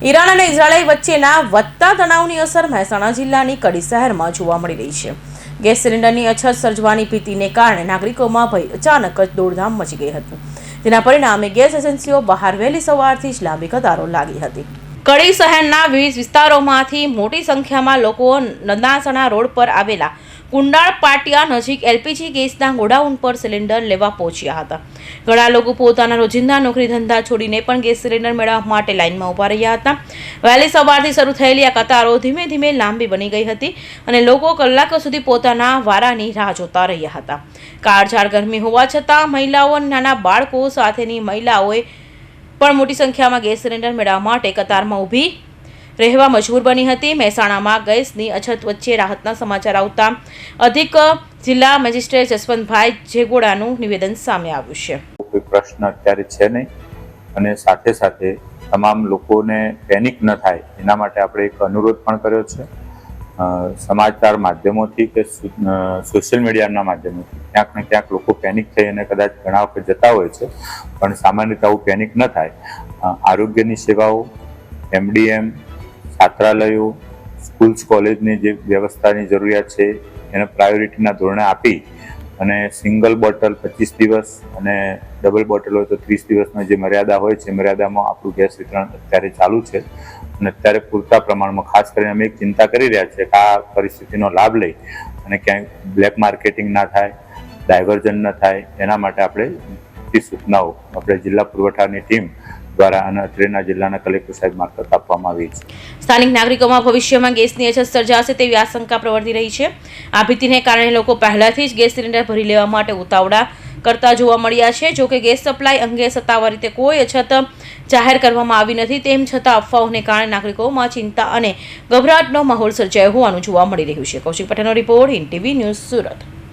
Iran અને Israel વચ્ચેના વધતા તણાવની અસર મહેસાણા જિલ્લાની કડી શહેરમાં જોવા મળી રહી છે. ગેસ સિલિન્ડરની અછત સર્જવાની ભીતિને કારણે નાગરિકોમાં ભય અચાનક જ દોડધામ મચી ગઈ હતી. જેના પરિણામે ગેસ એજન્સીઓ બહાર વહેલી સવારથી જ લાંબી કતારો લાગી હતી. કડી શહેરના વિવિધ વિસ્તારોમાંથી મોટી સંખ્યામાં લોકો નંદાસણા રોડ પર આવેલા કુંડાળ પાટિયા નજીક એલપીજી ગેસના ગોડાઉન પર સિલિન્ડર લેવા પહોંચ્યા હતા. ઘણા લોકો પોતાના રોજિંદા નોકરી ધંધા છોડીને પણ ગેસ સિલિન્ડર મેળવવા માટે લાઇનમાં ઊભા રહ્યા હતા. વહેલી સવારથી શરૂ થયેલી આ કતારો ધીમે ધીમે લાંબી બની ગઈ હતી અને લોકો કલાકો સુધી પોતાના વારાની રાહ જોતા રહ્યા હતા. કાળઝાળ ગરમી હોવા છતાં મહિલાઓ અને નાના બાળકો સાથેની મહિલાઓએ પણ મોટી સંખ્યામાં ગેસ સિલિન્ડર મેળવવા માટે કતારમાં ઊભી રહેવા મજબૂર બની હતી. મહેસાણામાં ગેસની અછત વચ્ચે રાહતના સમાચાર આવતા અધિક જિલ્લા મેજિસ્ટ્રેટ જસવંતભાઈ જેગોડાનું નિવેદન સામે આવ્યું છે. કોઈ પ્રશ્ન અત્યારે છે નહીં અને સાથે સાથે તમામ લોકોને પેનિક ન થાય એના માટે આપણે એક અનુરોધ પણ કર્યો છે. સમાચાર માધ્યમોથી કે સોશિયલ મીડિયાના માધ્યમોથી ક્યાંક ને ક્યાંક લોકો પેનિક થઈ અને કદાચ ઘણા વખત જતા હોય છે, પણ સામાન્ય રીતે આવું પેનિક ન થાય. આરોગ્યની સેવાઓ, એમડીએમ, છાત્રાલયો, સ્કૂલ્સ કોલેજની જે વ્યવસ્થાની જરૂરિયાત છે એને પ્રાયોરિટીના ધોરણે આપી અને સિંગલ બોટલ 25 દિવસ અને ડબલ બોટલ હોય તો 30 દિવસની જે મર્યાદા હોય છે મર્યાદામાં આપણું ગેસ વિતરણ અત્યારે ચાલુ છે. અને અત્યારે પૂરતા પ્રમાણમાં ખાસ કરીને અમે એક ચિંતા કરી રહ્યા છીએ કે આ પરિસ્થિતિનો લાભ લઈ અને ક્યાંય બ્લેક માર્કેટિંગ ના થાય, ડાયવર્ઝન ન થાય, એના માટે આપણે સૂચનાઓ આપણે જિલ્લા પુરવઠાની ટીમ દ્વારા અને અત્રેના જિલ્લાના કલેક્ટર સાહેબ મારફત આપવામાં આવી છે. સ્થાનિક નાગરિકોમાં ભવિષ્યમાં ગેસની અછત સર્જાશે તેવી આશંકા પ્રવર્તી રહી છે. આ ભીતિને કારણે લોકો પહેલાથી જ ગેસ સિલિન્ડર ભરી લેવા માટે ઉતાવળા કરતા જોવા મળ્યા છે. જોકે ગેસ સપ્લાય અંગે સત્તાવાર રીતે કોઈ અછત જાહેર કરવામાં આવી નથી. તેમ છતાં અફવાઓને કારણે નાગરિકોમાં ચિંતા અને ગભરાટનો માહોલ સર્જાયો હોવાનું જોવા મળી રહ્યું છે. કૌશિક પટેલનો report, Hind TV news, Surat.